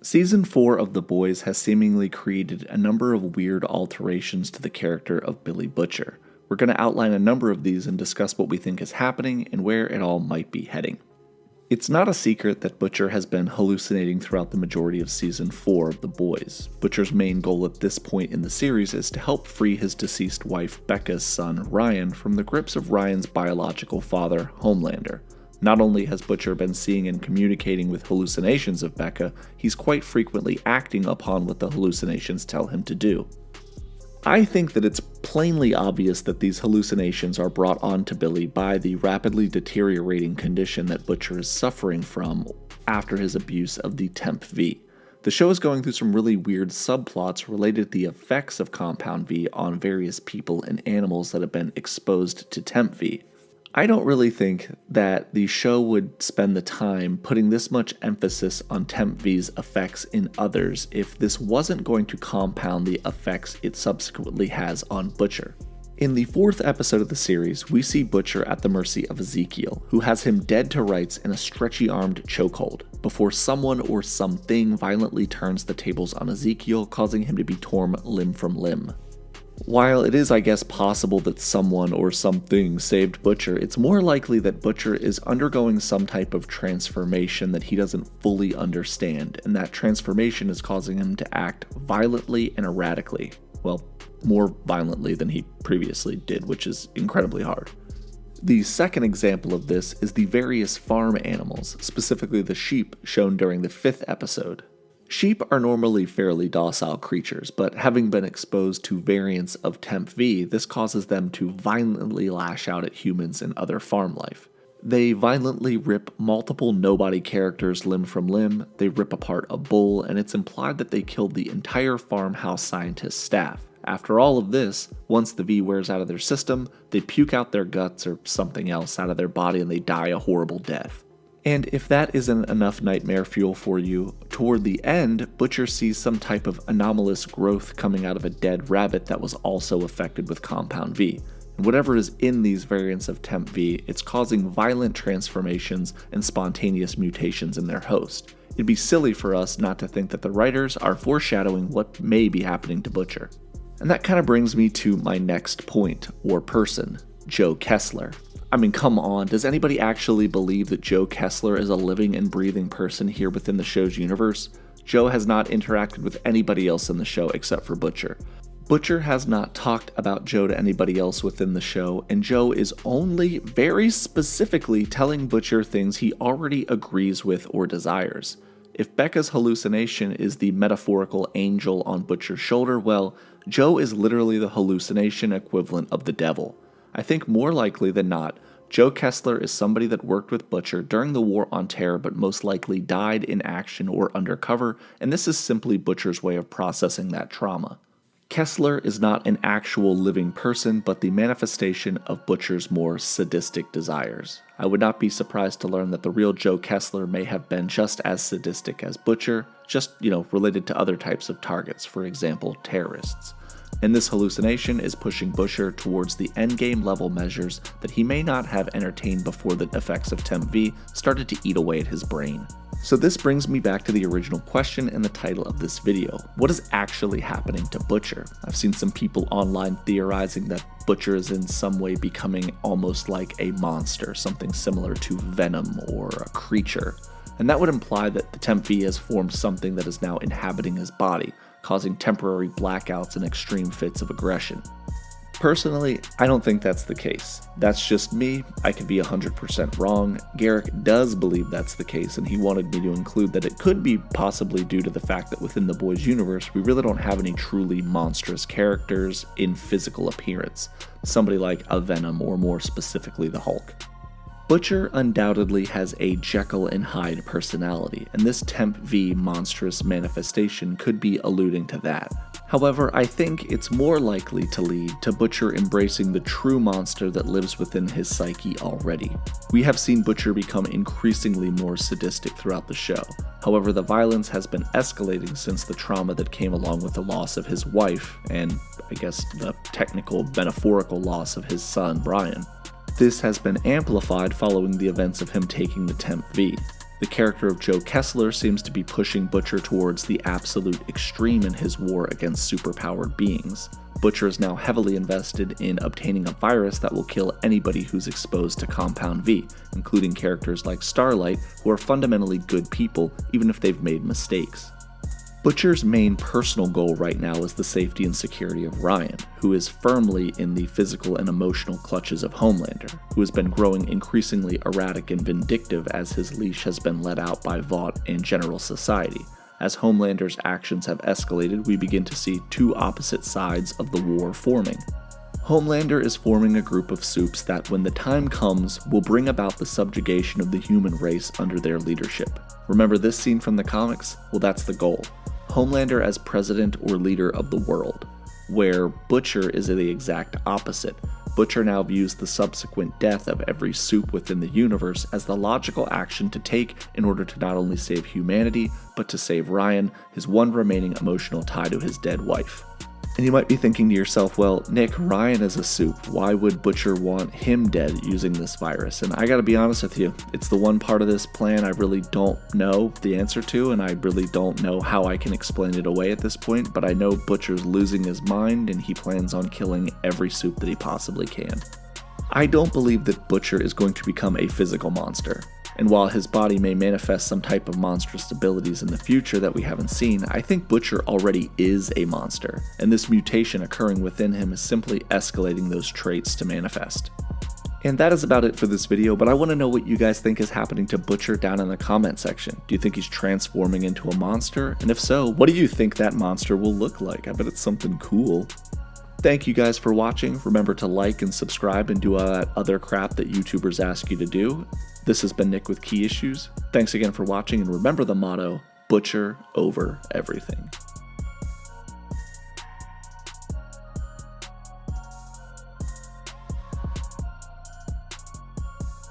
Season 4 of The Boys has seemingly created a number of weird alterations to the character of Billy Butcher. We're going to outline a number of these and discuss what we think is happening and where it all might be heading. It's not a secret that Butcher has been hallucinating throughout the majority of Season 4 of The Boys. Butcher's main goal at this point in the series is to help free his deceased wife Becca's son, Ryan, from the grips of Ryan's biological father, Homelander. Not only has Butcher been seeing and communicating with hallucinations of Becca, he's quite frequently acting upon what the hallucinations tell him to do. I think that it's plainly obvious that these hallucinations are brought on to Billy by the rapidly deteriorating condition that Butcher is suffering from after his abuse of the Temp V. The show is going through some really weird subplots related to the effects of Compound V on various people and animals that have been exposed to Temp V. I don't really think that the show would spend the time putting this much emphasis on Temp V's effects in others if this wasn't going to compound the effects it subsequently has on Butcher. In the 4th episode of the series, we see Butcher at the mercy of Ezekiel, who has him dead to rights in a stretchy-armed chokehold, before someone or something violently turns the tables on Ezekiel, causing him to be torn limb from limb. While it is, I guess, possible that someone or something saved Butcher, it's more likely that Butcher is undergoing some type of transformation that he doesn't fully understand, and that transformation is causing him to act violently and erratically. Well, more violently than he previously did, which is incredibly hard. The second example of this is the various farm animals, specifically the sheep shown during the 5th episode. Sheep are normally fairly docile creatures, but having been exposed to variants of Temp V, this causes them to violently lash out at humans and other farm life. They violently rip multiple nobody characters limb from limb, they rip apart a bull, and it's implied that they killed the entire farmhouse scientist staff. After all of this, once the V wears out of their system, they puke out their guts or something else out of their body and they die a horrible death. And if that isn't enough nightmare fuel for you, toward the end, Butcher sees some type of anomalous growth coming out of a dead rabbit that was also affected with Compound V. And whatever is in these variants of Temp V, it's causing violent transformations and spontaneous mutations in their host. It'd be silly for us not to think that the writers are foreshadowing what may be happening to Butcher. And that kind of brings me to my next point, or person, Joe Kessler. I mean, come on, does anybody actually believe that Joe Kessler is a living and breathing person here within the show's universe? Joe has not interacted with anybody else in the show except for Butcher. Butcher has not talked about Joe to anybody else within the show, and Joe is only very specifically telling Butcher things he already agrees with or desires. If Becca's hallucination is the metaphorical angel on Butcher's shoulder, well, Joe is literally the hallucination equivalent of the devil. I think more likely than not, Joe Kessler is somebody that worked with Butcher during the War on Terror but most likely died in action or undercover, and this is simply Butcher's way of processing that trauma. Kessler is not an actual living person, but the manifestation of Butcher's more sadistic desires. I would not be surprised to learn that the real Joe Kessler may have been just as sadistic as Butcher, just, related to other types of targets, for example, terrorists. And this hallucination is pushing Butcher towards the endgame level measures that he may not have entertained before the effects of Temp V started to eat away at his brain. So this brings me back to the original question and the title of this video. What is actually happening to Butcher? I've seen some people online theorizing that Butcher is in some way becoming almost like a monster, something similar to Venom or a creature. And that would imply that the Temp V has formed something that is now inhabiting his body, causing temporary blackouts and extreme fits of aggression. Personally, I don't think that's the case. That's just me. I could be 100% wrong. Garrick does believe that's the case, and he wanted me to include that it could be possibly due to the fact that within the Boys universe, we really don't have any truly monstrous characters in physical appearance. Somebody like a Venom, or more specifically the Hulk. Butcher undoubtedly has a Jekyll and Hyde personality, and this Temp V monstrous manifestation could be alluding to that. However, I think it's more likely to lead to Butcher embracing the true monster that lives within his psyche already. We have seen Butcher become increasingly more sadistic throughout the show. However, the violence has been escalating since the trauma that came along with the loss of his wife, and I guess the technical, metaphorical loss of his son, Brian. This has been amplified following the events of him taking the Temp V. The character of Joe Kessler seems to be pushing Butcher towards the absolute extreme in his war against superpowered beings. Butcher is now heavily invested in obtaining a virus that will kill anybody who's exposed to Compound V, including characters like Starlight, who are fundamentally good people even if they've made mistakes. Butcher's main personal goal right now is the safety and security of Ryan, who is firmly in the physical and emotional clutches of Homelander, who has been growing increasingly erratic and vindictive as his leash has been let out by Vought and general society. As Homelander's actions have escalated, we begin to see two opposite sides of the war forming. Homelander is forming a group of supes that, when the time comes, will bring about the subjugation of the human race under their leadership. Remember this scene from the comics? Well, that's the goal. Homelander as president or leader of the world, where Butcher is the exact opposite. Butcher now views the subsequent death of every supe within the universe as the logical action to take in order to not only save humanity, but to save Ryan, his one remaining emotional tie to his dead wife. And you might be thinking to yourself, well, Nick, Ryan is a supe. Why would Butcher want him dead using this virus? And I gotta be honest with you, it's the one part of this plan I really don't know the answer to, and I really don't know how I can explain it away at this point, but I know Butcher's losing his mind and he plans on killing every supe that he possibly can. I don't believe that Butcher is going to become a physical monster. And while his body may manifest some type of monstrous abilities in the future that we haven't seen, I think Butcher already is a monster, and this mutation occurring within him is simply escalating those traits to manifest. And that is about it for this video, but I want to know what you guys think is happening to Butcher down in the comment section. Do you think he's transforming into a monster? And if so, what do you think that monster will look like? I bet it's something cool. Thank you guys for watching. Remember to like and subscribe and do all that other crap that YouTubers ask you to do. This has been Nick with Key Issues. Thanks again for watching, and remember the motto, Butcher over everything.